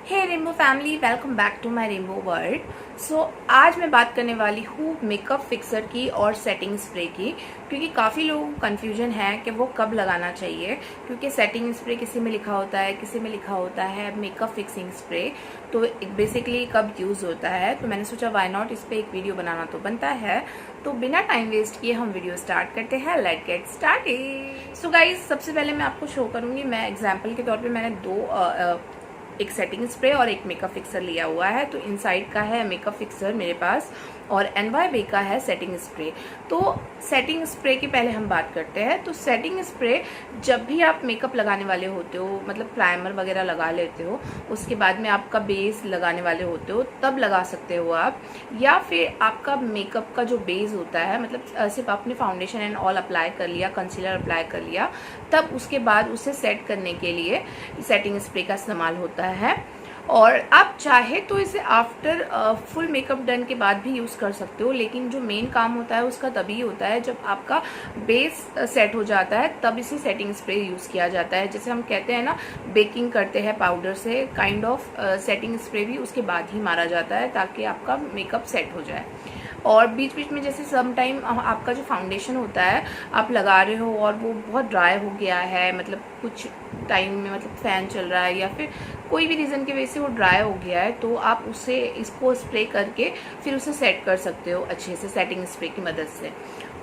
Hey rainbow family, welcome back to my rainbow world. So आज मैं बात करने वाली हूँ मेकअप फिक्सर की और सेटिंग स्प्रे की, क्योंकि काफ़ी लोगों को कन्फ्यूजन है कि वो कब लगाना चाहिए। क्योंकि सेटिंग स्प्रे किसी में लिखा होता है, किसी में लिखा होता है मेकअप फिक्सिंग स्प्रे, तो बेसिकली कब यूज़ होता है। तो मैंने सोचा वाई नॉट, इस पर एक वीडियो बनाना तो बनता है। तो बिना टाइम वेस्ट किए हम वीडियो स्टार्ट करते हैं। Let's get started. So guys, सबसे पहले मैं आपको शो करूँगी। मैं एग्जाम्पल के तौर पर मैंने एक सेटिंग स्प्रे और एक मेकअप फिक्सर लिया हुआ है। तो इनसाइड का है मेकअप फिक्सर मेरे पास और NYB का है सेटिंग स्प्रे। तो सेटिंग स्प्रे की पहले हम बात करते हैं। तो सेटिंग स्प्रे जब भी आप मेकअप लगाने वाले होते हो, मतलब प्राइमर वगैरह लगा लेते हो, उसके बाद में आपका बेस लगाने वाले होते हो, तब लगा सकते हो आप। या फिर आपका मेकअप का जो बेस होता है, मतलब सिर्फ आपने फाउंडेशन एंड ऑल अप्लाई कर लिया, कंसीलर अप्लाई कर लिया, तब उसके बाद उसे सेट करने के लिए सेटिंग स्प्रे का इस्तेमाल होता है। और आप चाहे तो इसे आफ्टर फुल मेकअप डन के बाद भी यूज़ कर सकते हो, लेकिन जो मेन काम होता है उसका तभी होता है जब आपका बेस सेट हो जाता है, तब इसे सेटिंग स्प्रे यूज़ किया जाता है। जैसे हम कहते हैं ना, बेकिंग करते हैं पाउडर से, काइंड ऑफ सेटिंग स्प्रे भी उसके बाद ही मारा जाता है ताकि आपका मेकअप सेट हो जाए। और बीच बीच में जैसे सम टाइम आपका जो फाउंडेशन होता है आप लगा रहे हो और वो बहुत ड्राई हो गया है, मतलब कुछ टाइम में, मतलब फ़ैन चल रहा है या फिर कोई भी रीज़न की वजह से वो ड्राई हो गया है, तो आप उसे इसको स्प्रे करके फिर उसे सेट कर सकते हो अच्छे से सेटिंग स्प्रे की मदद से।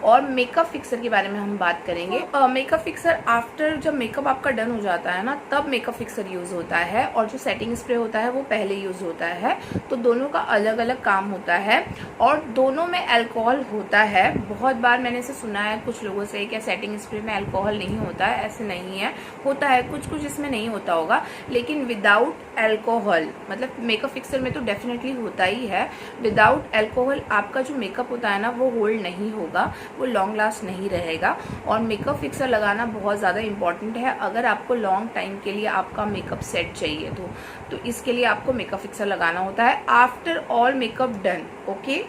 और मेकअप फिक्सर के बारे में हम बात करेंगे। मेकअप फिक्सर आफ्टर जब मेकअप आपका डन हो जाता है ना, तब मेकअप फिक्सर यूज़ होता है, और जो सेटिंग स्प्रे होता है वो पहले यूज़ होता है। तो दोनों का अलग अलग काम होता है और दोनों में अल्कोहल होता है। बहुत बार मैंने इसे सुना है कुछ लोगों से कि सेटिंग स्प्रे में अल्कोहल नहीं होता है। ऐसे नहीं है, होता है, कुछ कुछ इसमें नहीं होता होगा, लेकिन विदाउट अल्कोहल, मतलब मेकअप फिक्सर में तो डेफिनेटली होता ही है। विदाउट अल्कोहल आपका जो मेकअप होता है ना, वो होल्ड नहीं होगा, वो लॉन्ग लास्ट नहीं रहेगा। और मेकअप फिक्सर लगाना बहुत ज़्यादा इंपॉर्टेंट है अगर आपको लॉन्ग टाइम के लिए आपका मेकअप सेट चाहिए तो इसके लिए आपको मेकअप फिक्सर लगाना होता है after all makeup done. Okay,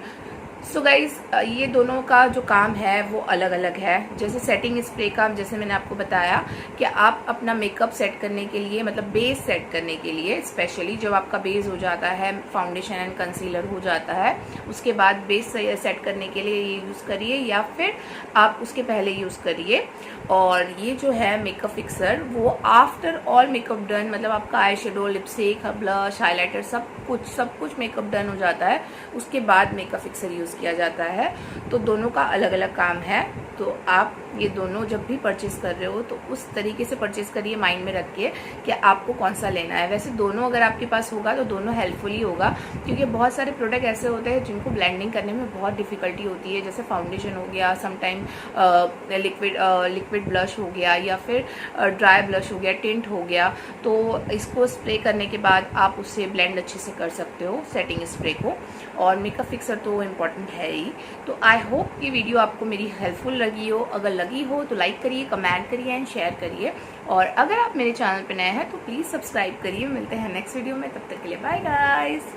so guys, ये दोनों का जो काम है वो अलग अलग है। जैसे सेटिंग स्प्रे का, जैसे मैंने आपको बताया कि आप अपना मेकअप सेट करने के लिए, मतलब बेस सेट करने के लिए, स्पेशली जब आपका बेस हो जाता है, फाउंडेशन एंड कंसीलर हो जाता है, उसके बाद बेस सेट करने के लिए ये यूज़ करिए या फिर आप उसके पहले यूज़ करिए। और ये जो है मेकअप फिक्सर, वो आफ्टर ऑल मेकअप डन, मतलब आपका eye shadow, lipstick, blush, highlighter, सब कुछ मेकअप डन हो जाता है, उसके बाद मेकअप फिक्सर यूज़ किया जाता है। तो दोनों का अलग अलग काम है। तो आप ये दोनों जब भी परचेस कर रहे हो तो उस तरीके से परचेस करिए, माइंड में रखिए कि आपको कौन सा लेना है। वैसे दोनों अगर आपके पास होगा तो दोनों हेल्पफुल ही होगा, क्योंकि बहुत सारे प्रोडक्ट ऐसे होते हैं जिनको ब्लेंडिंग करने में बहुत डिफ़िकल्टी होती है। जैसे फाउंडेशन हो गया, समटाइम लिक्विड ब्लश हो गया, या फिर ड्राई ब्लश हो गया, टिंट हो गया, तो इसको स्प्रे करने के बाद आप उससे ब्लेंड अच्छे से कर सकते हो सेटिंग स्प्रे को। और मेकअप फिक्सर तो इम्पॉर्टेंट है ही। तो आई होप ये वीडियो आपको मेरी हेल्पफुल लगी हो। अगर लगी हो तो लाइक करिए, कमेंट करिए एंड शेयर करिए। और अगर आप मेरे चैनल पर नए हैं तो प्लीज़ सब्सक्राइब करिए। मिलते हैं नेक्स्ट वीडियो में, तब तक के लिए बाय गाइस।